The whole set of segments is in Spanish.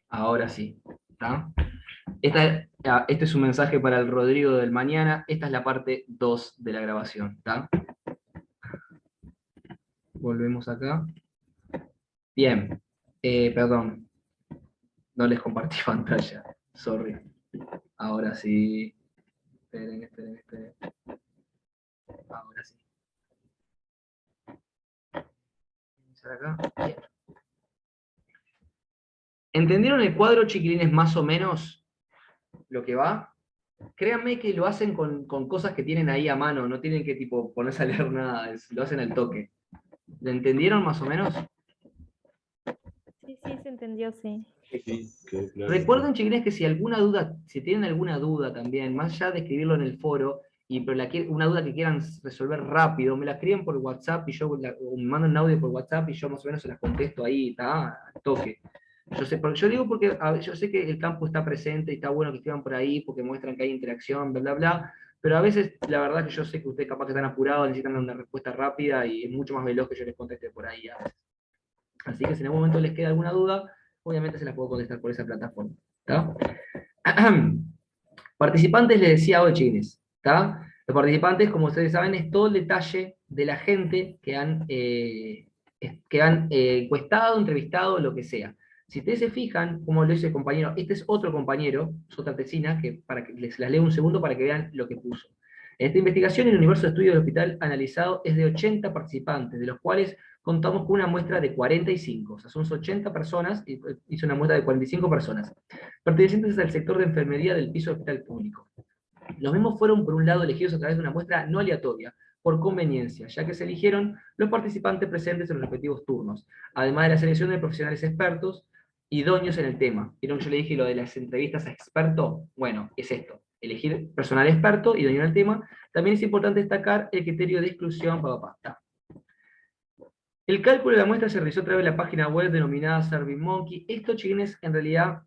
Ahora sí. ¿Está? Este es un mensaje para el Rodrigo del mañana. Esta es la parte 2 de la grabación. ¿Está? Volvemos acá. Bien. Perdón, no les compartí pantalla. Sorry. Ahora sí. Esperen, esperen, esperen. Ahora sí. Iniciar acá. Bien. ¿Entendieron el cuadro, chiquilines, más o menos lo que va? Créanme que lo hacen con cosas que tienen ahí a mano, no tienen que tipo ponerse a leer nada, lo hacen al toque. ¿Lo entendieron más o menos? Sí, sí, se entendió, sí. Sí, quedó claro. Recuerden, chiquilines, que si alguna duda, si tienen alguna duda también, más allá de escribirlo en el foro, pero una duda que quieran resolver rápido, me la escriben por WhatsApp y o me mandan un audio por WhatsApp y yo más o menos se las contesto ahí, está, al toque. Yo digo porque yo sé que el campo está presente y está bueno que escriban por ahí porque muestran que hay interacción, bla, bla, bla, pero a veces la verdad que yo sé que ustedes capaz que están apurados, necesitan una respuesta rápida y es mucho más veloz que yo les conteste por ahí a veces. Así que si en algún momento les queda alguna duda, obviamente se las puedo contestar por esa plataforma. ¿Tá? Participantes les decía hoy, chiquines. ¿Tá? Los participantes, como ustedes saben, es todo el detalle de la gente que han encuestado, entrevistado, lo que sea. Si ustedes se fijan, como lo dice el compañero, este es otro compañero, es otra tesina, que para que les las leo un segundo para que vean lo que puso. En esta investigación, el universo de estudio del hospital analizado es de 80 participantes, de los cuales contamos con una muestra de 45, o sea, son 80 personas, y hizo una muestra de 45 personas, pertenecientes al sector de enfermería del piso del hospital público. Los mismos fueron, por un lado, elegidos a través de una muestra no aleatoria, por conveniencia, ya que se eligieron los participantes presentes en los respectivos turnos, además de la selección de profesionales expertos, idóneos en el tema. ¿Vieron que yo le dije lo de las entrevistas a experto? Bueno, es esto, elegir personal experto, idóneo en el tema. También es importante destacar el criterio de exclusión, papá. El cálculo de la muestra se realizó a través de la página web denominada SurveyMonkey. Esto, chiquines, en realidad,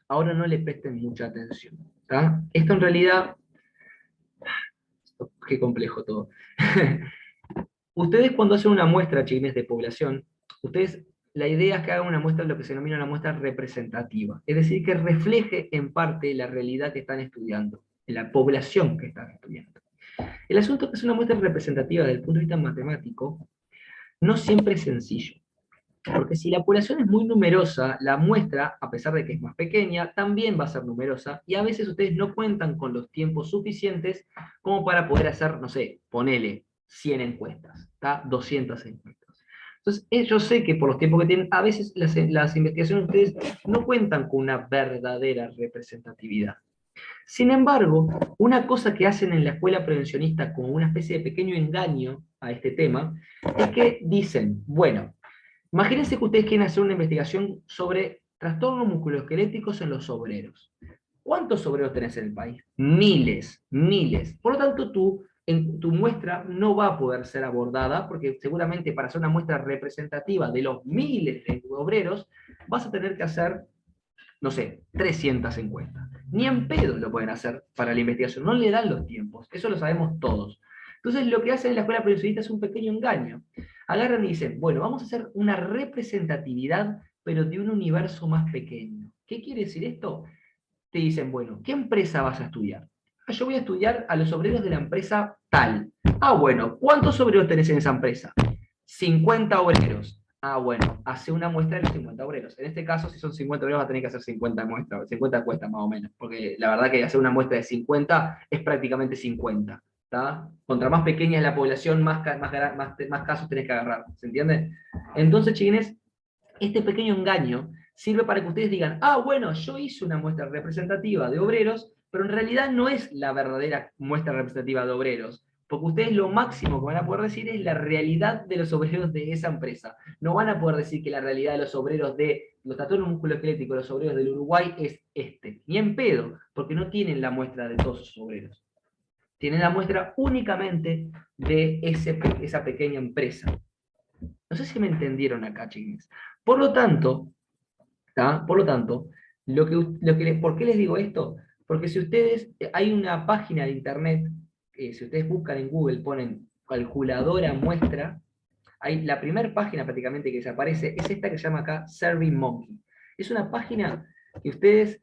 ahora no le presten mucha atención. ¿Tá? Esto en realidad, qué complejo todo. Ustedes cuando hacen una muestra, chiquines, de población, la idea es que hagan una muestra, lo que se denomina una muestra representativa. Es decir, que refleje en parte la realidad que están estudiando, la población que están estudiando. El asunto es que es una muestra representativa desde el punto de vista matemático, no siempre es sencillo. Porque si la población es muy numerosa, la muestra, a pesar de que es más pequeña, también va a ser numerosa, y a veces ustedes no cuentan con los tiempos suficientes como para poder hacer, no sé, ponele 100 encuestas, ¿tá? 200 encuestas. Entonces, yo sé que por los tiempos que tienen, a veces las investigaciones de ustedes no cuentan con una verdadera representatividad. Sin embargo, una cosa que hacen en la escuela prevencionista como una especie de pequeño engaño a este tema, es que dicen, bueno, imagínense que ustedes quieren hacer una investigación sobre trastornos musculoesqueléticos en los obreros. ¿Cuántos obreros tenés en el país? Miles, miles. Por lo tanto, tu muestra no va a poder ser abordada porque seguramente para hacer una muestra representativa de los miles de obreros vas a tener que hacer, no sé, 300 encuestas. Ni en pedo lo pueden hacer para la investigación, no le dan los tiempos, eso lo sabemos todos. Entonces lo que hacen en la escuela periodista es un pequeño engaño. Agarran y dicen, bueno, vamos a hacer una representatividad, pero de un universo más pequeño. ¿Qué quiere decir esto? Te dicen, bueno, ¿qué empresa vas a estudiar? Ah, yo voy a estudiar a los obreros de la empresa tal. Ah, bueno, ¿cuántos obreros tenés en esa empresa? 50 obreros. Ah, bueno, hace una muestra de los 50 obreros. En este caso, si son 50 obreros, va a tener que hacer 50 muestras, 50 encuestas más o menos, porque la verdad que hacer una muestra de 50 es prácticamente 50. ¿Tá? Contra más pequeña es la población, más casos tenés que agarrar. ¿Se entiende? Entonces, chiquines, este pequeño engaño sirve para que ustedes digan, ah, bueno, yo hice una muestra representativa de obreros, pero en realidad no es la verdadera muestra representativa de obreros, porque ustedes lo máximo que van a poder decir es la realidad de los obreros de esa empresa. No van a poder decir que la realidad de los obreros de los trastornos musculoesqueléticos, los obreros del Uruguay es este, ni en pedo, porque no tienen la muestra de todos esos obreros. Tienen la muestra únicamente de esa pequeña empresa. No sé si me entendieron acá, chiquines. Por lo tanto, ¿tá? Por lo tanto, ¿por qué les digo esto? Porque si ustedes, hay una página de internet, si ustedes buscan en Google, ponen calculadora muestra, la primera página prácticamente que desaparece es esta que se llama acá SurveyMonkey. Es una página que ustedes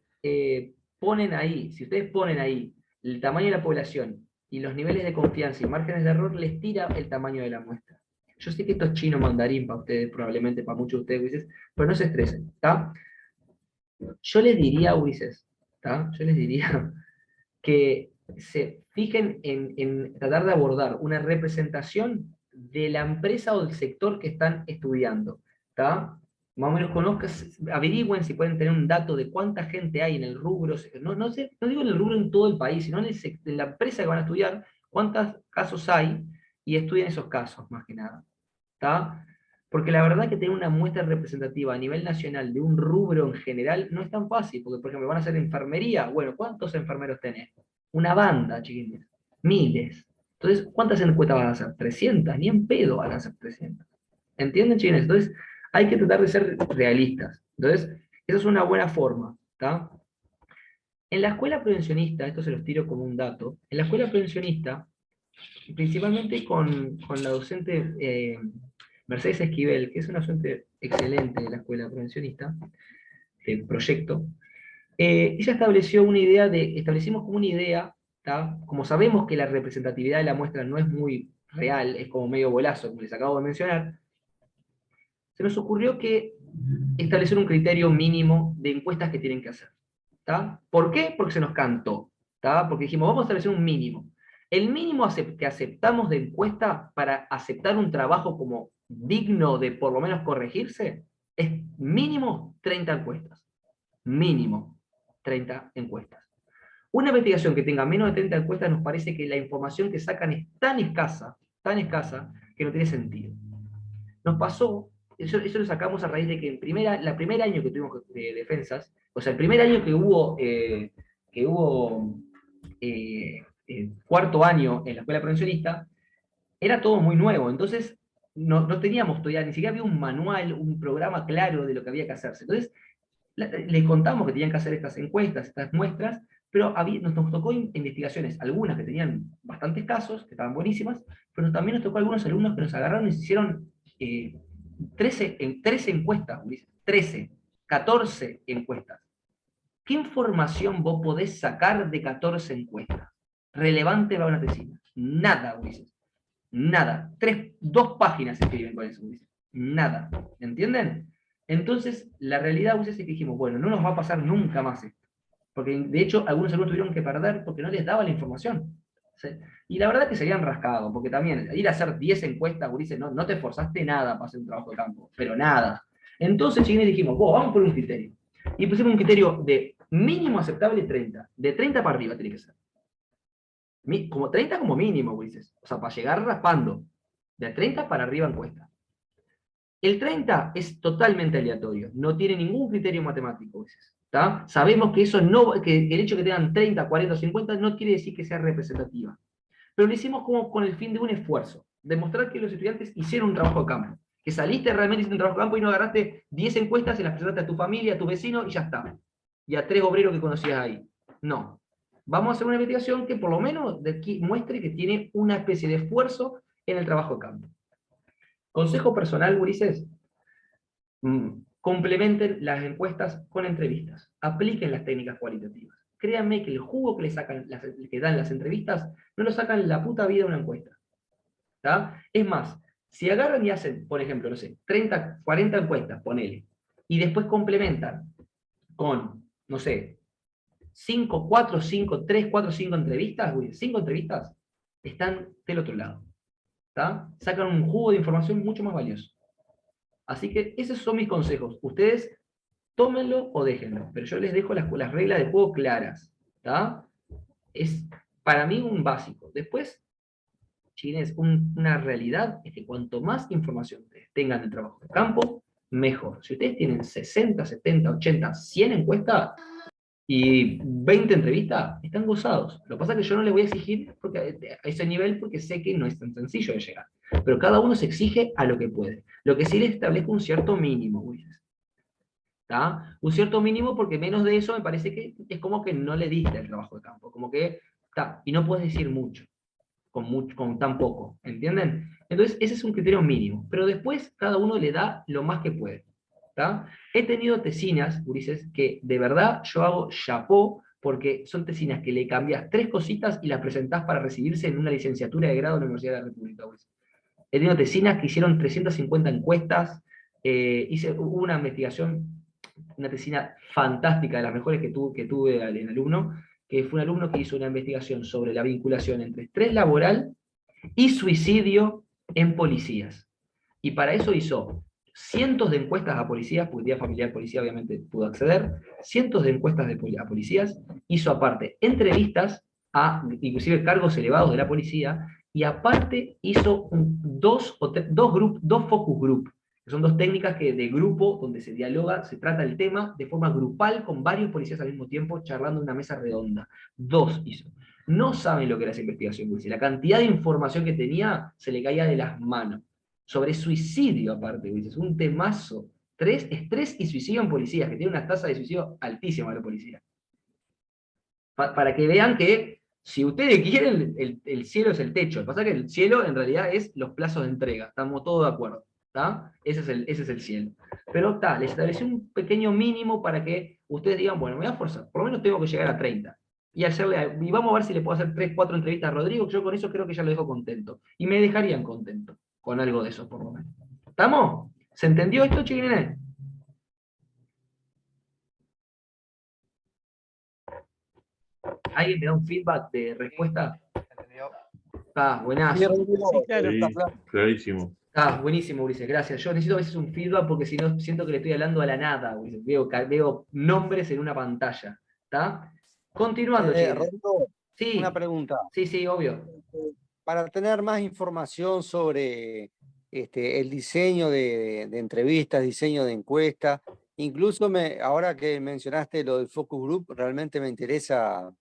ponen ahí, si ustedes ponen ahí el tamaño de la población y los niveles de confianza y márgenes de error, les tira el tamaño de la muestra. Yo sé que esto es chino mandarín para ustedes, probablemente para muchos de ustedes, Ulises, pero no se estresen, ¿está? Yo les diría, Ulises, ¿está? Yo les diría que se fijen en tratar de abordar una representación de la empresa o del sector que están estudiando, ¿está? Más o menos conozcan, averigüen si pueden tener un dato de cuánta gente hay en el rubro, no sé, no digo en el rubro en todo el país, sino en la empresa que van a estudiar, cuántos casos hay, y estudien esos casos, más que nada, ¿está? Porque la verdad que tener una muestra representativa a nivel nacional de un rubro en general no es tan fácil, porque por ejemplo van a hacer enfermería, bueno, ¿cuántos enfermeros tenés? Una banda, chiquillos, miles. Entonces, ¿cuántas encuestas van a hacer? 300, ni en pedo van a hacer 300. ¿Entienden, chiquillos? Entonces, hay que tratar de ser realistas. Entonces, esa es una buena forma, ¿está? En la escuela prevencionista, esto se los tiro como un dato, en la escuela prevencionista, principalmente con la docente Mercedes Esquivel, que es una docente excelente de la escuela prevencionista, del proyecto, ella estableció una idea establecimos como una idea, ¿tá? Como sabemos que la representatividad de la muestra no es muy real, es como medio bolazo, como les acabo de mencionar, se nos ocurrió que establecer un criterio mínimo de encuestas que tienen que hacer. ¿Tá? ¿Por qué? Porque se nos cantó. ¿Tá? Porque dijimos, vamos a establecer un mínimo. El mínimo que aceptamos de encuesta para aceptar un trabajo como digno de por lo menos corregirse es mínimo 30 encuestas. Mínimo 30 encuestas. Una investigación que tenga menos de 30 encuestas nos parece que la información que sacan es tan escasa, que no tiene sentido. Nos pasó, eso lo sacamos a raíz de que la primer año que tuvimos de defensas, o sea, el primer año que hubo cuarto año en la escuela prevencionista, era todo muy nuevo, entonces no teníamos todavía, ni siquiera había un manual, un programa claro de lo que había que hacerse. Entonces, les contamos que tenían que hacer estas encuestas, estas muestras, pero nos tocó investigaciones, algunas que tenían bastantes casos, que estaban buenísimas, pero también nos tocó algunos alumnos que nos agarraron y se hicieron 13 encuestas, Ulises, 13, 14 encuestas. ¿Qué información vos podés sacar de 14 encuestas? Relevante para una tesina. Nada, Ulises. Nada. 2 páginas escriben con eso, Ulises. Nada. ¿Entienden? Entonces, la realidad, Ulises, es que dijimos, bueno, no nos va a pasar nunca más esto. Porque, de hecho, algunos alumnos tuvieron que perder porque no les daba la información. ¿Sí? Y la verdad es que se habían rascado, porque también ir a hacer 10 encuestas, Ulises, no te esforzaste nada para hacer un trabajo de campo, pero nada. Entonces, chiquines, dijimos, vamos por un criterio. Y pusimos un criterio de mínimo aceptable 30. De 30 para arriba tiene que ser. Como 30 como mínimo, Ulises. O sea, para llegar raspando. De 30 para arriba encuesta. El 30 es totalmente aleatorio, no tiene ningún criterio matemático. ¿Tá? Sabemos que eso no, que el hecho de que tengan 30, 40 o 50 no quiere decir que sea representativa. Pero lo hicimos como con el fin de un esfuerzo, demostrar que los estudiantes hicieron un trabajo de campo, que saliste realmente hiciste un trabajo de campo y no agarraste 10 encuestas y las presentaste a tu familia, a tu vecino y ya está. Y a 3 obreros que conocías ahí. No. Vamos a hacer una investigación que por lo menos muestre que tiene una especie de esfuerzo en el trabajo de campo. Consejo personal, Ulises, complementen las encuestas con entrevistas. Apliquen las técnicas cualitativas. Créanme que el jugo que le sacan, que dan las entrevistas, no lo sacan en la puta vida de una encuesta. ¿Tá? Es más, si agarran y hacen, por ejemplo, no sé, 30, 40 encuestas, ponele, y después complementan con, no sé, 5, 4, 5, 3, 4, 5 entrevistas, 5 entrevistas, están del otro lado. ¿Tá? Sacan un jugo de información mucho más valioso. Así que esos son mis consejos. Ustedes tómenlo o déjenlo, pero yo les dejo las reglas de juego claras. ¿Tá? Es para mí un básico. Después, chines, una realidad es que cuanto más información ustedes tengan de trabajo de campo, mejor. Si ustedes tienen 60, 70, 80, 100 encuestas y 20 entrevistas, están gozados. Lo que pasa es que yo no les voy a exigir a ese nivel porque sé que no es tan sencillo de llegar. Pero cada uno se exige a lo que puede. Lo que sí les establezco un cierto mínimo, Ulises. ¿Tá? Un cierto mínimo porque menos de eso me parece que es como que no le diste el trabajo de campo. Como que, está, y no puedes decir mucho con tan poco. ¿Entienden? Entonces, ese es un criterio mínimo. Pero después cada uno le da lo más que puede. ¿tá? He tenido tesinas, Ulises, que de verdad yo hago chapó, porque son tesinas que le cambias 3 cositas y las presentás para recibirse en una licenciatura de grado en la Universidad de la República, Ulises. He tenido tesinas que hicieron 350 encuestas, hubo una investigación, una tesina fantástica, de las mejores que tuve en alumno, que fue un alumno que hizo una investigación sobre la vinculación entre estrés laboral y suicidio en policías. Y para eso hizo cientos de encuestas a policías, porque día familiar policía obviamente pudo acceder, cientos de encuestas a policías, hizo aparte entrevistas a inclusive cargos elevados de la policía, y aparte hizo dos focus group, que son 2 técnicas de grupo donde se dialoga, se trata el tema de forma grupal con varios policías al mismo tiempo charlando en una mesa redonda. 2 hizo. No saben lo que era esa investigación, Luis. La cantidad de información que tenía se le caía de las manos. Sobre suicidio, aparte, Luis. Es un temazo. Estrés y suicidio en policías, que tiene una tasa de suicidio altísima la policía. Para que vean que si ustedes quieren, el cielo es el techo. Lo que pasa es que el cielo en realidad es los plazos de entrega. Estamos todos de acuerdo. ¿Tá? Ese es el cielo. Pero les establecí un pequeño mínimo para que ustedes digan, bueno, me voy a forzar. Por lo menos tengo que llegar a 30 y vamos a ver si le puedo hacer 3, 4 entrevistas a Rodrigo, que yo con eso creo que ya lo dejo contento. Y me dejarían contento con algo de eso, por lo menos. ¿Estamos? ¿Se entendió esto, chiquilines? ¿Alguien me da un feedback de respuesta? Ah, buenazo. Sí, claro. Sí, clarísimo. Ah, buenísimo, Ulises, gracias. Yo necesito a veces un feedback porque si no siento que le estoy hablando a la nada, Ulises. Veo nombres en una pantalla. ¿Está? Continuando, chiquilines. Rodrigo, Sí, una pregunta. sí, obvio. Para tener más información sobre el diseño de entrevistas, diseño de encuestas, incluso ahora que mencionaste lo del focus group, realmente me interesa,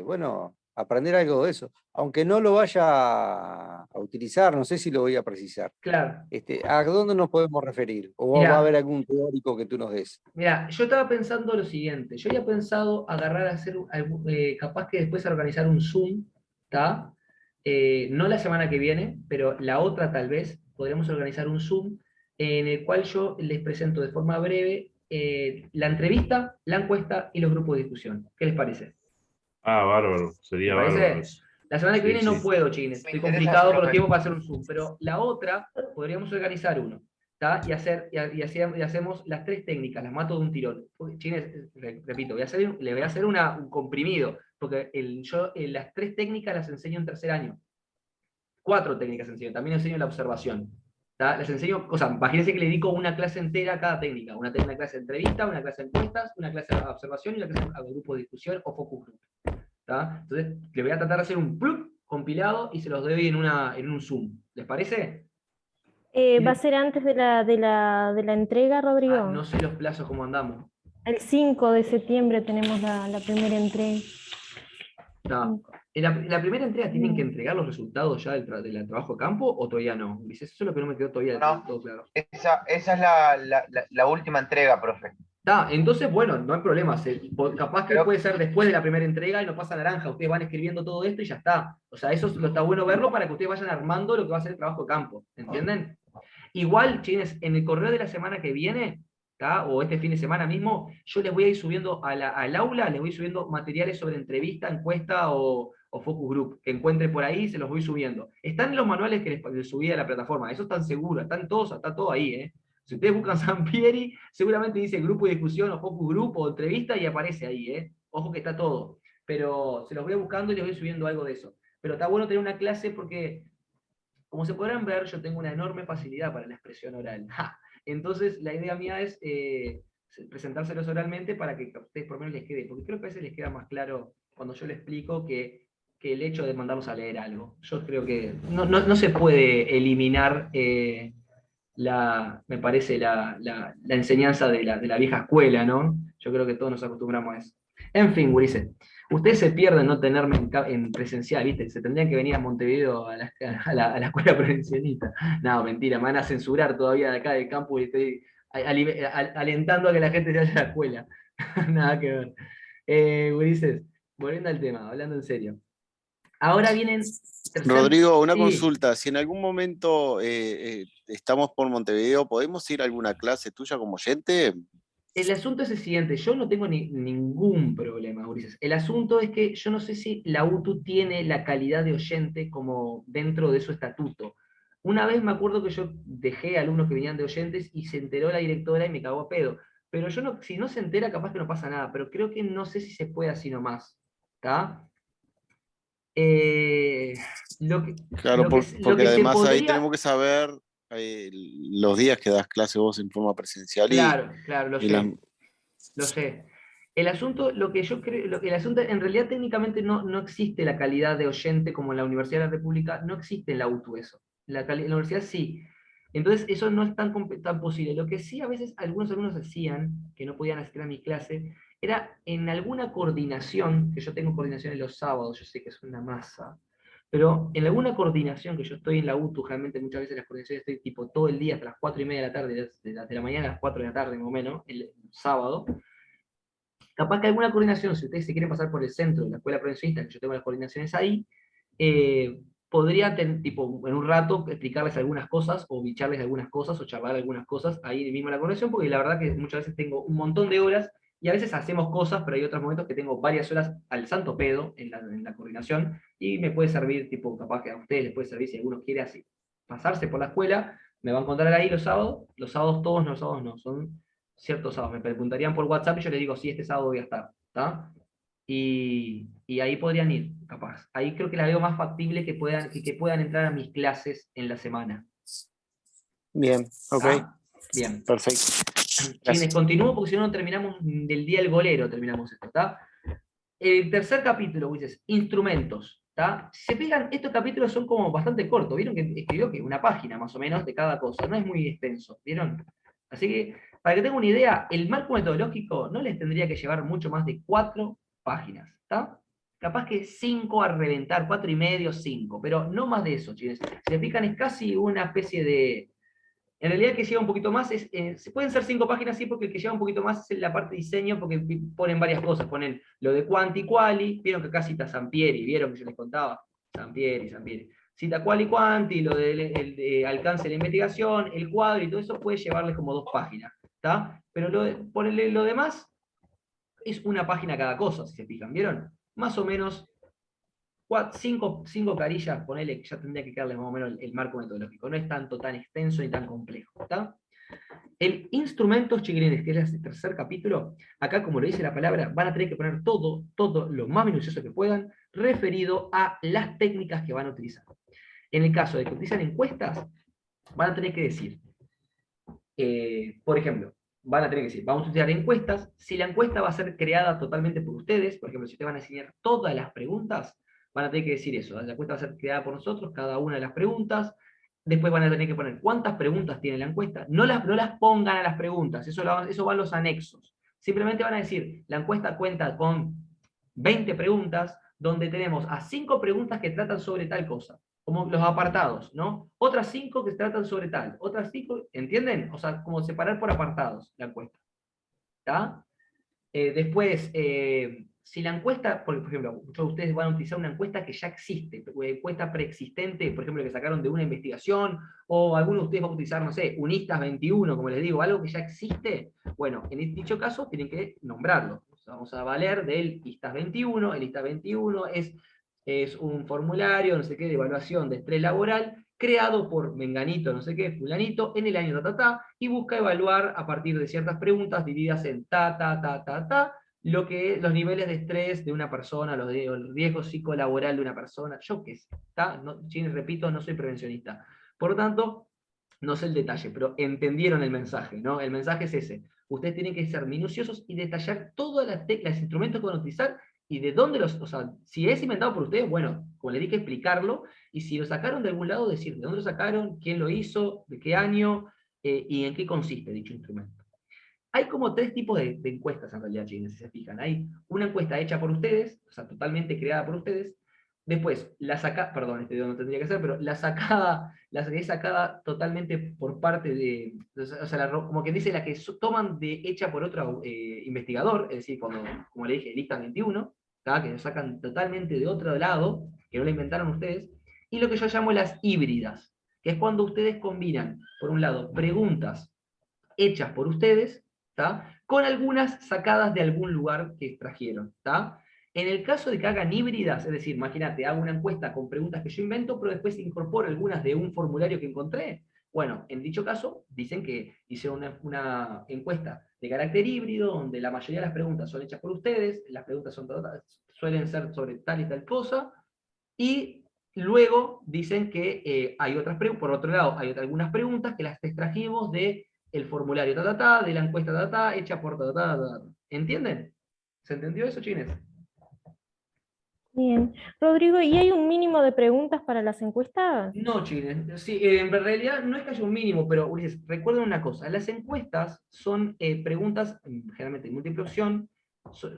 bueno, aprender algo de eso. Aunque no lo vaya a utilizar, no sé si lo voy a precisar. Claro. ¿A dónde nos podemos referir? ¿O va a Mirá, haber algún teórico que tú nos des? Mira, yo estaba pensando lo siguiente, yo había pensado agarrar a hacer, capaz que después organizar un Zoom, ¿está? No la semana que viene, pero la otra tal vez, podríamos organizar un Zoom en el cual yo les presento de forma breve la entrevista, la encuesta y los grupos de discusión. ¿Qué les parece? Ah, bárbaro, sería ¿Les bárbaro parece? eso. La semana que Sí, viene no sí. puedo, chines. Estoy complicado con los tiempos para hacer un Zoom, pero la otra podríamos organizar uno. ¿Tá? Y hacemos las 3 técnicas, las mato de un tirón. Chines, repito, le voy a hacer un comprimido, porque las 3 técnicas las enseño en tercer año. 4 técnicas enseño, también enseño la observación. ¿Tá? Les enseño, imagínense que le dedico una clase entera a cada técnica. Una clase de entrevista, una clase de encuestas, una clase de observación y una clase de grupo de discusión o focus group. ¿Tá? Entonces, le voy a tratar de hacer un plug compilado y se los doy en un Zoom. ¿Les parece? ¿Va a ser antes de la entrega, Rodrigo? No sé los plazos cómo andamos. El 5 de septiembre tenemos la primera entrega. Está. ¿La primera entrega tienen que entregar los resultados ya del trabajo de campo o todavía no? Eso es lo que no me quedó todavía del todo claro. Esa es la última entrega, profe. Entonces, bueno, no hay problema. Capaz que Pero- puede ser después de la primera entrega y no pasa naranja. Ustedes van escribiendo todo esto y ya está. O sea, eso está bueno verlo para que ustedes vayan armando lo que va a ser el trabajo de campo. ¿Entienden? Igual, chines, en el correo de la semana que viene, ¿tá? O este fin de semana mismo, yo les voy a ir subiendo al aula, les voy subiendo materiales sobre entrevista, encuesta o focus group, que encuentre por ahí, se los voy subiendo. Están en los manuales que les subí a la plataforma, eso están seguros, está todo ahí, ¿eh? Si ustedes buscan Sampieri, seguramente dice grupo de discusión o focus group o entrevista y aparece ahí, ¿eh? Ojo que está todo. Pero se los voy buscando y les voy subiendo algo de eso. Pero está bueno tener una clase porque, como se podrán ver, yo tengo una enorme facilidad para la expresión oral. ¡Ja! Entonces, la idea mía es presentárselos oralmente para que a ustedes por lo menos les quede, porque creo que a veces les queda más claro cuando yo les explico que el hecho de mandarlos a leer algo. Yo creo que no se puede eliminar, me parece, la enseñanza de la vieja escuela, ¿no? Yo creo que todos nos acostumbramos a eso. En fin, Gurice, ustedes se pierden no tenerme en presencial, ¿viste? Se tendrían que venir a Montevideo a la escuela prevencionista. No, mentira, me van a censurar todavía de acá del campo y estoy alentando a que la gente se vaya a la escuela. Nada que ver. Gurises, volviendo al tema, hablando en serio. Ahora vienen... Rodrigo, una Sí. consulta. Si en algún momento estamos por Montevideo, ¿podemos ir a alguna clase tuya como oyente? El asunto es el siguiente, yo no tengo ningún problema, Ulises. El asunto es que yo no sé si la UTU tiene la calidad de oyente como dentro de su estatuto. Una vez me acuerdo que yo dejé alumnos que venían de oyentes y se enteró la directora y me cagó a pedo. Pero yo no, si no se entera, capaz que no pasa nada, pero creo que no sé si se puede así nomás. ¿Está? Eh, lo que, Claro, lo porque que se además ahí podría... tenemos que saber los días que das clase vos en forma presencial Claro, claro, lo y las... sé. Lo sé. El asunto, lo que yo creo, el asunto, en realidad técnicamente no existe la calidad de oyente como en la Universidad de la República, no existe en la UTU eso. En la universidad sí. Entonces eso no es tan posible. Lo que sí a veces algunos alumnos hacían, que no podían asistir a mi clase, era en alguna coordinación, que yo tengo coordinación en los sábados, yo sé que es una masa, pero en alguna coordinación que yo estoy en la UTU, realmente muchas veces en las coordinaciones estoy tipo todo el día hasta las 4:30 de la tarde, de la mañana a las 4 de la tarde más o menos, el sábado. Capaz que alguna coordinación, si ustedes se quieren pasar por el centro de la escuela prevencionista, que yo tengo las coordinaciones ahí, podría, tipo, en un rato explicarles algunas cosas, o bicharles algunas cosas, o charlar algunas cosas ahí mismo en la coordinación, porque la verdad que muchas veces tengo un montón de horas, y a veces hacemos cosas, pero hay otros momentos que tengo varias horas al santo pedo en la coordinación, y me puede servir, tipo, capaz que a ustedes les puede servir si alguno quiere así, pasarse por la escuela, me va a encontrar ahí los sábados todos, no, los sábados no, son ciertos sábados, me preguntarían por WhatsApp y yo les digo, sí, este sábado voy a estar, ¿está? Y ahí podrían ir, capaz. Ahí creo que la veo más factible que puedan entrar a mis clases en la semana. Bien, ok, ¿Está? Bien. perfecto. Chines, Gracias. continúo porque si no, no terminamos del día del golero, terminamos esto, ¿está? El tercer capítulo, Ulises, instrumentos, ¿está? Si se fijan, estos capítulos son como bastante cortos, ¿vieron que escribió que una página más o menos de cada cosa? No es muy extenso, ¿vieron? Así que, para que tengan una idea, el marco metodológico no les tendría que llevar mucho más de 4 páginas, ¿está? Capaz que 5 a reventar, 4,5, 5, pero no más de eso, chicos. Si se fijan, es casi una especie de... En realidad el que lleva un poquito más es, se pueden ser 5 páginas, sí, porque el que lleva un poquito más es la parte de diseño, porque ponen varias cosas, ponen lo de quanti quali, vieron que acá cita Sampieri, vieron que yo les contaba, Sampieri. Cita quali quanti, lo del de alcance de la investigación, el cuadro y todo eso puede llevarles como 2 páginas, ¿está? Pero ponerle lo demás es una página cada cosa, si se fijan, ¿vieron? Más o menos 5 carillas, ponele que ya tendría que quedarle más o menos el marco metodológico. No es tanto tan extenso ni tan complejo. ¿Está? El instrumentos, chiquilines, que es el tercer capítulo, acá como lo dice la palabra, van a tener que poner todo lo más minucioso que puedan referido a las técnicas que van a utilizar. En el caso de que utilizan encuestas, van a tener que decir, por ejemplo, van a tener que decir, vamos a utilizar encuestas, si la encuesta va a ser creada totalmente por ustedes, por ejemplo, si ustedes van a enseñar todas las preguntas, van a tener que decir eso, la encuesta va a ser creada por nosotros, cada una de las preguntas, después van a tener que poner cuántas preguntas tiene la encuesta, no las pongan a las preguntas, eso van los anexos, simplemente van a decir, la encuesta cuenta con 20 preguntas, donde tenemos a 5 preguntas que tratan sobre tal cosa, como los apartados, ¿no? Otras 5 que tratan sobre tal, otras 5, ¿entienden? O sea, como separar por apartados la encuesta, ¿está? Después, si la encuesta, por ejemplo, muchos de ustedes van a utilizar una encuesta que ya existe, encuesta preexistente, por ejemplo, que sacaron de una investigación, o algunos de ustedes van a utilizar, no sé, un ISTAS 21, como les digo, algo que ya existe, bueno, en dicho caso tienen que nombrarlo. O sea, vamos a valer del ISTAS 21, el ISTAS 21 es un formulario, no sé qué, de evaluación de estrés laboral, creado por Menganito, no sé qué, Fulanito, en el año y busca evaluar a partir de ciertas preguntas divididas en lo que los niveles de estrés de una persona, el riesgo psicolaboral de una persona, yo qué sé, no, repito, no soy prevencionista. Por lo tanto, no sé el detalle, pero entendieron el mensaje, ¿no? El mensaje es ese. Ustedes tienen que ser minuciosos y detallar todas las teclas, instrumentos que van a utilizar y de dónde o sea, si es inventado por ustedes, bueno, como les dije, explicarlo, y si lo sacaron de algún lado, decir de dónde lo sacaron, quién lo hizo, de qué año, y en qué consiste dicho instrumento. Hay como 3 tipos de encuestas en realidad, chicos, si se fijan. Hay una encuesta hecha por ustedes, o sea, totalmente creada por ustedes. Después, perdón, este no tendría que ser, pero la es sacada totalmente por parte de, o sea, como quien dice, la que toman hecha por otro investigador, es decir, como le dije, el ISTA 21, ¿tá? Que lo sacan totalmente de otro lado, que no lo inventaron ustedes, y lo que yo llamo las híbridas, que es cuando ustedes combinan, por un lado, preguntas hechas por ustedes, ¿tá? Con algunas sacadas de algún lugar que extrajeron, ¿tá? En el caso de que hagan híbridas, es decir, imagínate, hago una encuesta con preguntas que yo invento, pero después incorporo algunas de un formulario que encontré. Bueno, en dicho caso, dicen que hicieron una encuesta de carácter híbrido, donde la mayoría de las preguntas son hechas por ustedes, las preguntas suelen ser sobre tal y tal cosa, y luego dicen que hay otras preguntas, por otro lado, hay algunas preguntas que las extrajimos de el formulario de la encuesta hecha por ¿Entienden? ¿Se entendió eso, chines? Bien. Rodrigo, ¿y hay un mínimo de preguntas para las encuestas? No, chines. Sí, en realidad no es que haya un mínimo, pero Ulises, recuerden una cosa, las encuestas son preguntas, generalmente de múltiple opción,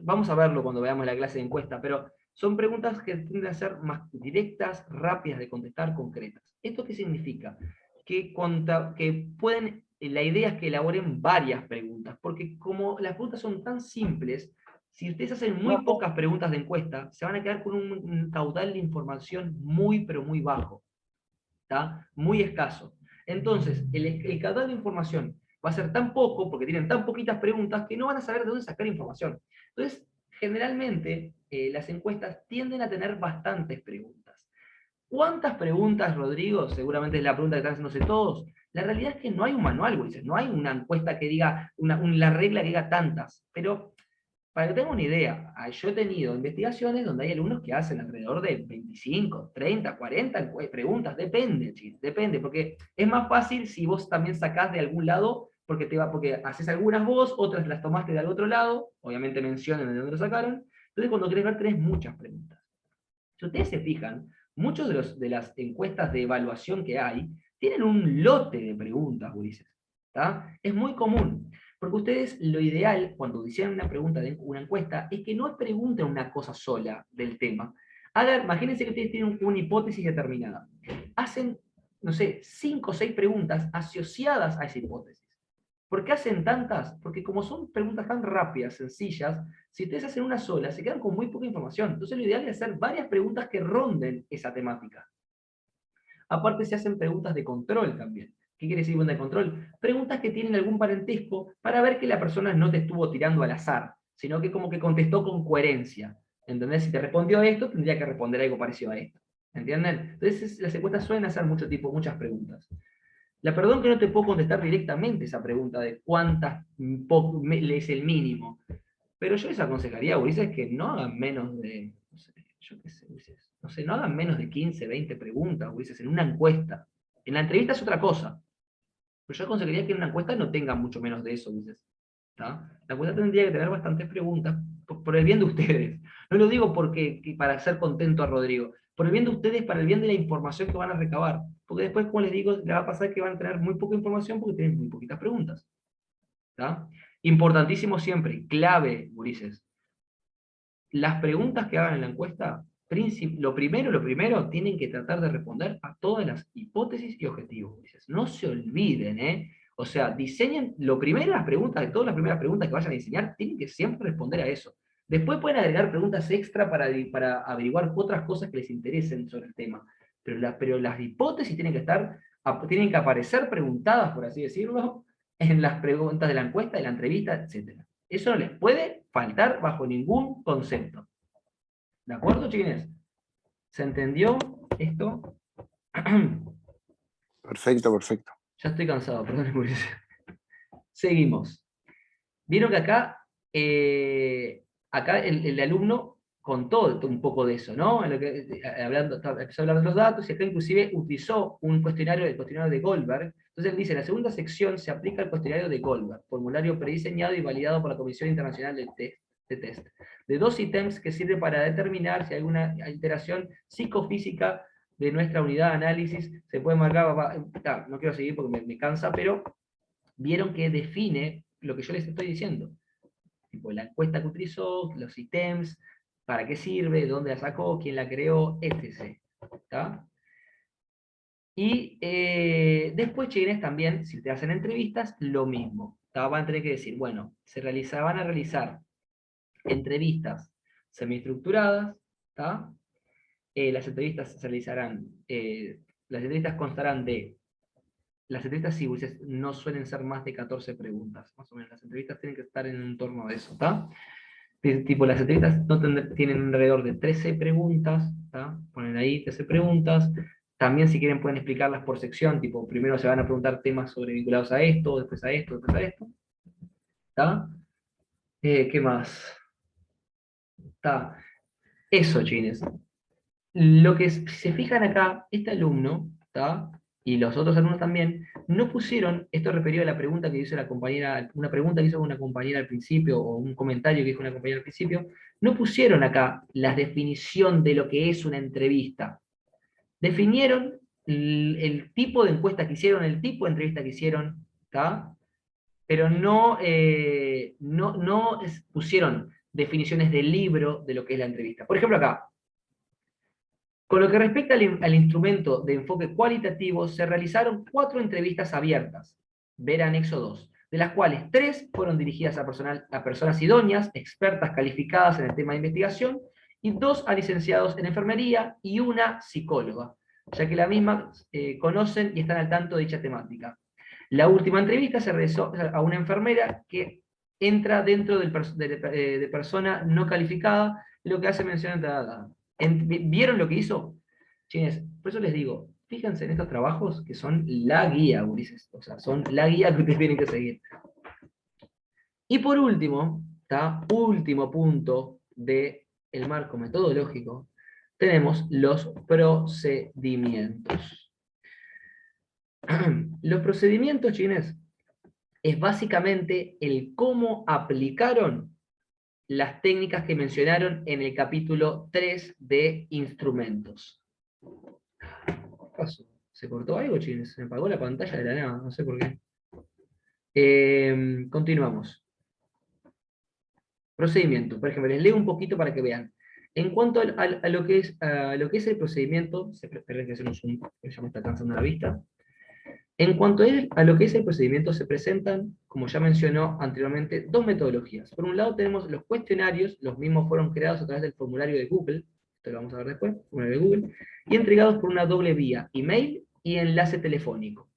vamos a verlo cuando veamos la clase de encuesta, pero son preguntas que tienden a ser más directas, rápidas de contestar, concretas. ¿Esto qué significa? Que pueden, la idea es que elaboren varias preguntas, porque como las preguntas son tan simples, si ustedes hacen muy pocas preguntas de encuesta, se van a quedar con un caudal de información muy, pero muy bajo, ¿tá? Muy escaso. Entonces, el caudal de información va a ser tan poco, porque tienen tan poquitas preguntas, que no van a saber de dónde sacar información. Entonces, generalmente, las encuestas tienden a tener bastantes preguntas. ¿Cuántas preguntas, Rodrigo? Seguramente es la pregunta que están haciéndose todos. La realidad es que no hay un manual, Ulises, no hay una encuesta que diga, la regla que diga tantas, pero para que tengan una idea, yo he tenido investigaciones donde hay alumnos que hacen alrededor de 25, 30, 40 preguntas, depende, depende, porque es más fácil si vos también sacás de algún lado, porque haces algunas vos, otras las tomaste del otro lado, obviamente mencionen de dónde lo sacaron, entonces cuando querés ver tenés muchas preguntas. Si ustedes se fijan, muchos de las encuestas de evaluación que hay tienen un lote de preguntas, Ulises, ¿tá? Es muy común. Porque ustedes, lo ideal, cuando hicieran una pregunta de una encuesta, es que no pregunten una cosa sola del tema. Imagínense que ustedes tienen una hipótesis determinada. Hacen, no sé, 5 o 6 preguntas asociadas a esa hipótesis. ¿Por qué hacen tantas? Porque como son preguntas tan rápidas, sencillas, si ustedes hacen una sola, se quedan con muy poca información. Entonces lo ideal es hacer varias preguntas que ronden esa temática. Aparte se hacen preguntas de control también. ¿Qué quiere decir pregunta de control? Preguntas que tienen algún parentesco para ver que la persona no te estuvo tirando al azar, sino que como que contestó con coherencia. ¿Entendés? Si te respondió esto, tendría que responder algo parecido a esto. ¿Entienden? Entonces las encuestas suelen hacer muchas preguntas. La perdón que no te puedo contestar directamente esa pregunta de cuántas es el mínimo. Pero yo les aconsejaría, Ulises, que no hagan menos de, no sé, yo qué sé, Ulises, no sé, no hagan menos de 15, 20 preguntas, Ulises, en una encuesta. En la entrevista es otra cosa. Pero yo aconsejaría que en una encuesta no tengan mucho menos de eso, Ulises. ¿Tá? La encuesta tendría que tener bastantes preguntas por el bien de ustedes. No lo digo para hacer contento a Rodrigo, por el bien de ustedes, para el bien de la información que van a recabar. Porque después, como les digo, le va a pasar que van a tener muy poca información porque tienen muy poquitas preguntas. ¿Tá? Importantísimo siempre, clave, Ulises. Las preguntas que hagan en la encuesta, lo primero, tienen que tratar de responder a todas las hipótesis y objetivos, Ulises. No se olviden, ¿eh? O sea, diseñen, de todas las primeras preguntas que vayan a diseñar, tienen que siempre responder a eso. Después pueden agregar preguntas extra para averiguar otras cosas que les interesen sobre el tema. Pero las hipótesis tienen que aparecer preguntadas, por así decirlo, en las preguntas de la encuesta, de la entrevista, etc. Eso no les puede faltar bajo ningún concepto. ¿De acuerdo, chiquines? ¿Se entendió esto? Perfecto, perfecto. Ya estoy cansado, perdón. Seguimos. Vieron que acá el alumno contó un poco de eso, ¿no? Empezó a hablar de los datos y acá inclusive utilizó el cuestionario de Goldberg. Entonces él dice, la segunda sección se aplica al cuestionario de Goldberg, formulario prediseñado y validado por la Comisión Internacional de Test, de 2 ítems que sirve para determinar si hay alguna alteración psicofísica de nuestra unidad de análisis. Se puede marcar, no quiero seguir porque me cansa, pero vieron que define lo que yo les estoy diciendo. Tipo, la encuesta que utilizó, los ítems, para qué sirve, dónde la sacó, quién la creó, etc. ¿Tá? Y después, chiquines, también, si te hacen entrevistas, lo mismo. ¿Tá? Van a tener que decir, bueno, van a realizar entrevistas semiestructuradas, ¿tá? Las entrevistas se realizarán, las entrevistas constarán de, las entrevistas sí, Ulises, no suelen ser más de 14 preguntas, más o menos. Las entrevistas tienen que estar en un torno de eso, ¿está? Tipo, las entrevistas no tienen alrededor de 13 preguntas, ¿tá? Ponen ahí 13 preguntas. También si quieren pueden explicarlas por sección, tipo, primero se van a preguntar temas sobre vinculados a esto, después a esto, después a esto. ¿Está? ¿Qué más? Está. Eso, chines. Lo que si se fijan acá, este alumno, ¿tá? Y los otros alumnos también, no pusieron, esto referido a la pregunta que hizo la compañera, una pregunta que hizo una compañera al principio, o un comentario que dijo una compañera al principio, no pusieron acá la definición de lo que es una entrevista. Definieron el tipo de encuesta que hicieron, el tipo de entrevista que hicieron, ¿tá? Pero no, pusieron definiciones del libro de lo que es la entrevista. Por ejemplo acá, con lo que respecta al instrumento de enfoque cualitativo, se realizaron 4 entrevistas abiertas, ver anexo 2, de las cuales 3 fueron dirigidas a personas idóneas, expertas calificadas en el tema de investigación, y 2 a licenciados en enfermería y una psicóloga, ya que la misma conocen y están al tanto de dicha temática. La última entrevista se realizó a una enfermera que entra dentro de persona no calificada, lo que hace mención a... ¿Vieron lo que hizo? Chines, por eso les digo, fíjense en estos trabajos que son la guía, Ulises. O sea, son la guía que ustedes tienen que seguir. Y por último, último punto del marco metodológico, tenemos los procedimientos. Los procedimientos, chines, es básicamente el cómo aplicaron las técnicas que mencionaron en el capítulo 3 de instrumentos. ¿Qué pasó? ¿Se cortó algo, chines? Se me apagó la pantalla de la nada, no sé por qué. Continuamos. Procedimiento. Por ejemplo, les leo un poquito para que vean. En cuanto a lo que es el procedimiento, esperen que se nos zoom, que ya me está cansando la vista. En cuanto a lo que es el procedimiento, se presentan, como ya mencionó anteriormente, 2 metodologías. Por un lado tenemos los cuestionarios, los mismos fueron creados a través del formulario de Google, esto lo vamos a ver después, formulario de Google, y entregados por una doble vía, email y enlace telefónico.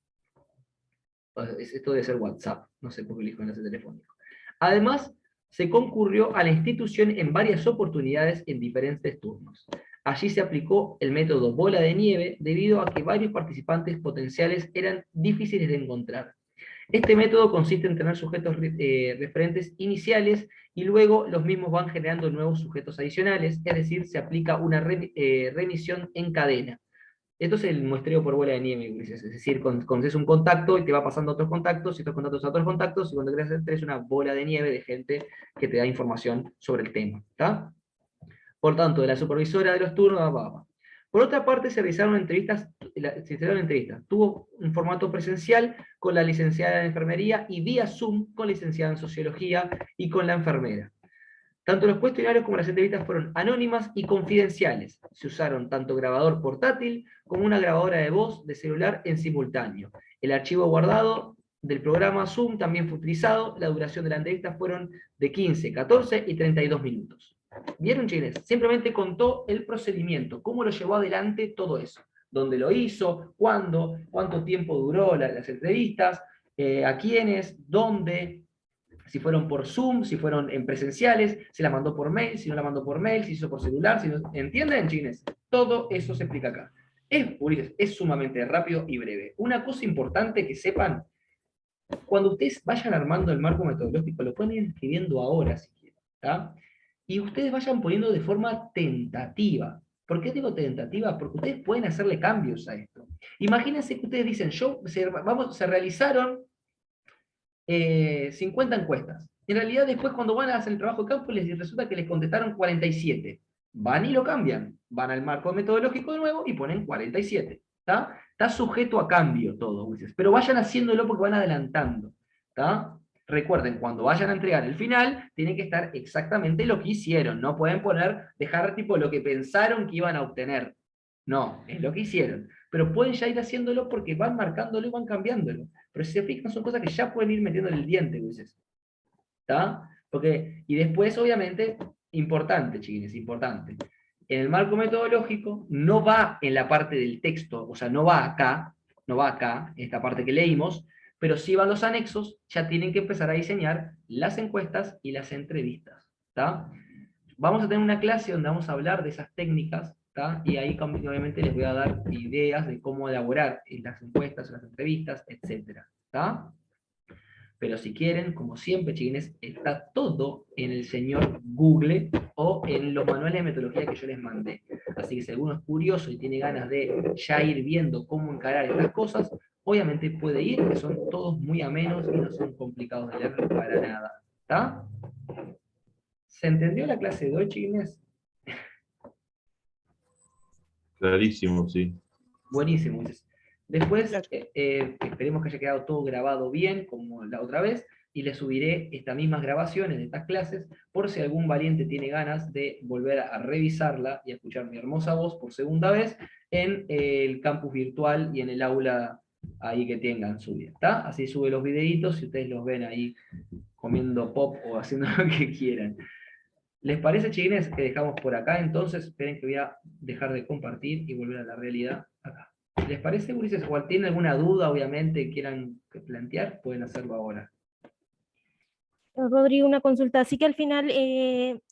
Esto debe ser WhatsApp, no sé por qué elijo enlace telefónico. Además, se concurrió a la institución en varias oportunidades en diferentes turnos. Allí se aplicó el método bola de nieve debido a que varios participantes potenciales eran difíciles de encontrar. Este método consiste en tener sujetos referentes iniciales y luego los mismos van generando nuevos sujetos adicionales, es decir, se aplica una remisión en cadena. Esto es el muestreo por bola de nieve, es decir, conoces un contacto y te va pasando a otros contactos, y estos contactos a otros contactos, y cuando quieres hacer tenés una bola de nieve de gente que te da información sobre el tema. ¿Está? Por tanto, de la supervisora de los turnos, Por otra parte, se realizaron entrevistas, tuvo un formato presencial con la licenciada en enfermería y vía Zoom con la licenciada en sociología y con la enfermera. Tanto los cuestionarios como las entrevistas fueron anónimas y confidenciales. Se usaron tanto grabador portátil como una grabadora de voz de celular en simultáneo. El archivo guardado del programa Zoom también fue utilizado. La duración de la entrevista fueron de 15, 14 y 32 minutos. ¿Vieron, chines? Simplemente contó el procedimiento, cómo lo llevó adelante todo eso. Dónde lo hizo, cuándo, cuánto tiempo duró las entrevistas, a quiénes, dónde, si fueron por Zoom, si fueron en presenciales, si la mandó por mail, si no la mandó por mail, si hizo por celular, si no... ¿Entienden, chines? Todo eso se explica acá. Es sumamente rápido y breve. Una cosa importante que sepan, cuando ustedes vayan armando el marco metodológico, lo pueden ir escribiendo ahora, si quieren, ¿tá? Y ustedes vayan poniendo de forma tentativa. ¿Por qué digo tentativa? Porque ustedes pueden hacerle cambios a esto. Imagínense que ustedes dicen, se realizaron 50 encuestas. En realidad después cuando van a hacer el trabajo de campo les resulta que les contestaron 47. Van y lo cambian. Van al marco metodológico de nuevo y ponen 47. ¿Está? Está sujeto a cambio todo, pero vayan haciéndolo porque van adelantando. ¿Está? Recuerden, cuando vayan a entregar el final, tiene que estar exactamente lo que hicieron. No pueden dejar tipo lo que pensaron que iban a obtener. No, es lo que hicieron. Pero pueden ya ir haciéndolo porque van marcándolo y van cambiándolo. Pero si se fijan, son cosas que ya pueden ir metiendo en el diente, ¿está? Y después, obviamente, importante, chiquines, importante. En el marco metodológico no va en la parte del texto, o sea, no va acá, en esta parte que leímos, pero sí van los anexos, ya tienen que empezar a diseñar las encuestas y las entrevistas. ¿Tá? Vamos a tener una clase donde vamos a hablar de esas técnicas, ¿tá? Y ahí obviamente les voy a dar ideas de cómo elaborar las encuestas, las entrevistas, etc. ¿Tá? Pero si quieren, como siempre, chiquines, está todo en el señor Google o en los manuales de metodología que yo les mandé. Así que si alguno es curioso y tiene ganas de ya ir viendo cómo encarar estas cosas, obviamente puede ir, que son todos muy amenos y no son complicados de leer para nada. ¿Está? ¿Se entendió la clase de hoy, chiquines? Clarísimo, sí. Buenísimo. Después, esperemos que haya quedado todo grabado bien, como la otra vez, y les subiré estas mismas grabaciones de estas clases, por si algún valiente tiene ganas de volver a revisarla y a escuchar mi hermosa voz por segunda vez en el campus virtual y en el aula ahí que tengan subida. ¿Está? Así sube los videitos y ustedes los ven ahí comiendo pop o haciendo lo que quieran. ¿Les parece, chiquines, que dejamos por acá? Entonces, esperen que voy a dejar de compartir y volver a la realidad acá. ¿Les parece, Ulises? O tienen alguna duda, obviamente, quieran plantear, pueden hacerlo ahora. Rodrigo, una consulta. Así que al final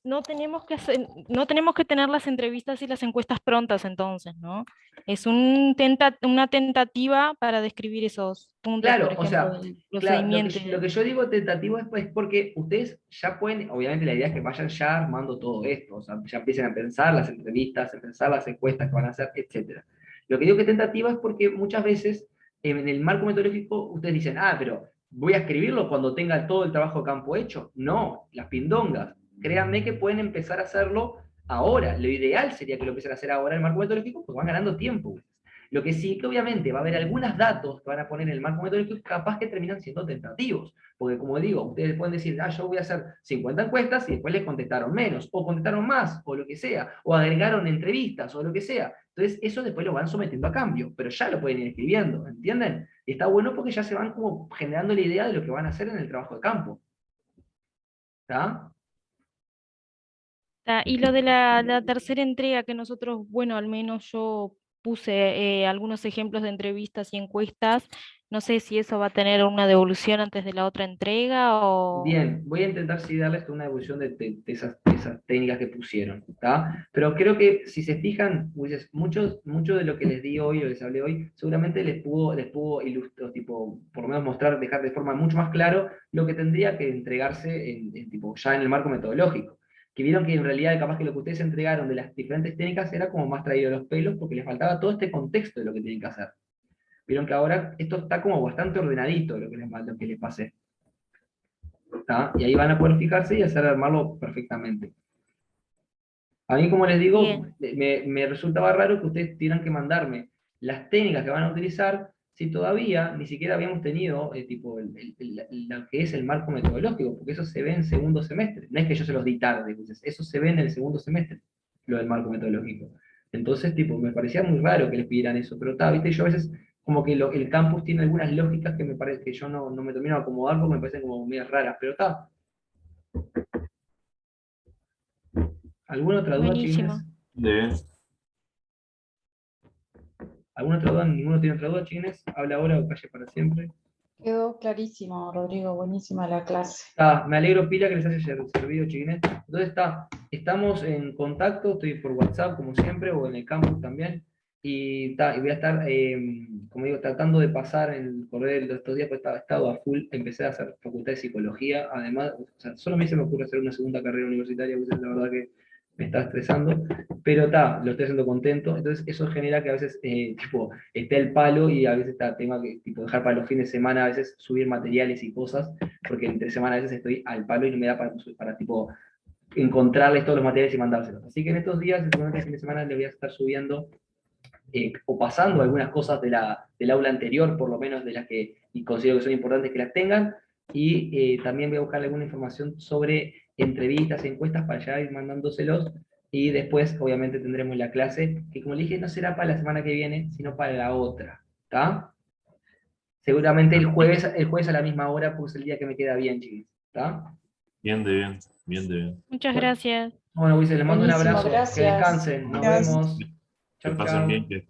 no tenemos que tener las entrevistas y las encuestas prontas entonces, ¿no? Es una tentativa para describir esos puntos, Claro, por o ejemplo, sea, del claro, procedimiento. lo que yo digo tentativo es porque ustedes ya pueden, obviamente la idea es que vayan ya armando todo esto, o sea, ya empiecen a pensar las entrevistas, a pensar las encuestas que van a hacer, etc. Lo que digo que tentativa es porque muchas veces en el marco metodológico ustedes dicen, ah, pero voy a escribirlo cuando tenga todo el trabajo de campo hecho. No, las pindongas. Créanme que pueden empezar a hacerlo ahora. Lo ideal sería que lo empiecen a hacer ahora en el marco metodológico, porque van ganando tiempo. Lo que sí que obviamente va a haber algunos datos que van a poner en el marco metodológico capaz que terminan siendo tentativos, porque como digo, ustedes pueden decir, ah, yo voy a hacer 50 encuestas y después les contestaron menos, o contestaron más, o lo que sea, o agregaron entrevistas, o lo que sea. Entonces eso después lo van sometiendo a cambio, pero ya lo pueden ir escribiendo, ¿entienden? Y está bueno porque ya se van como generando la idea de lo que van a hacer en el trabajo de campo. ¿Está? Y lo de la tercera entrega que nosotros, bueno, al menos yo puse algunos ejemplos de entrevistas y encuestas, no sé si eso va a tener una devolución antes de la otra entrega o... Bien, voy a intentar sí darles una evolución de esas técnicas que pusieron, ¿tá? Pero creo que si se fijan, Ulises, mucho de lo que les di hoy o les hablé hoy, seguramente les pudo ilustrar, tipo, por lo menos mostrar, dejar de forma mucho más claro lo que tendría que entregarse tipo, ya en el marco metodológico. Que vieron que en realidad capaz que lo que ustedes entregaron de las diferentes técnicas era como más traído de los pelos porque les faltaba todo este contexto de lo que tienen que hacer. Vieron que ahora esto está como bastante ordenadito lo que les pasé. ¿Tá? Y ahí van a poder fijarse y hacer armarlo perfectamente. A mí, como les digo, Bien. me resultaba raro que ustedes tuvieran que mandarme las técnicas que van a utilizar si todavía ni siquiera habíamos tenido tipo, lo que es el marco metodológico, porque eso se ve en segundo semestre. No es que yo se los di tarde, pues, eso se ve en el segundo semestre, lo del marco metodológico. Entonces, tipo, me parecía muy raro que les pidieran eso, pero está, viste, yo a veces como que el campus tiene algunas lógicas que me parece que yo no me termino de acomodar porque me parecen como medias raras, pero está. ¿Alguna otra duda, chiquines? Buenísimo. Bien. ¿Alguna otra duda? ¿Ninguno tiene otra duda, chiquines? Habla ahora o calle para siempre. Quedó clarísimo, Rodrigo, buenísima la clase. Me alegro, pila, que les haya servido, chiquines. Entonces estamos en contacto, estoy por WhatsApp como siempre, o en el campus también, y voy a estar, como digo, tratando de pasar en el correo de estos días, porque he estado a full, empecé a hacer facultad de psicología, además, o sea, solo a mí se me ocurre hacer una segunda carrera universitaria, porque la verdad que me está estresando, pero lo estoy haciendo contento, entonces eso genera que a veces, tipo, esté el palo y a veces tengo que tipo, dejar para los fines de semana, a veces subir materiales y cosas, porque entre semana a veces estoy al palo y no me da para tipo, encontrarles todos los materiales y mandárselos. Así que en estos días, seguramente el fin de semana, le voy a estar subiendo o pasando algunas cosas del aula anterior, por lo menos de las que considero que son importantes que las tengan, y también voy a buscar alguna información sobre entrevistas, encuestas, para ya ir mandándoselos, y después obviamente tendremos la clase, que como le dije, no será para la semana que viene, sino para la otra, ¿está? Seguramente el jueves a la misma hora, pues el día que me queda bien, chicos, ¿está? Bien de bien. Bien de bien. Muchas Bueno, gracias. Bueno, Luis, les mando un Buenísimo, abrazo. Que gracias. descansen. Nos Gracias. vemos. Que Chau, pasen chau. bien. Que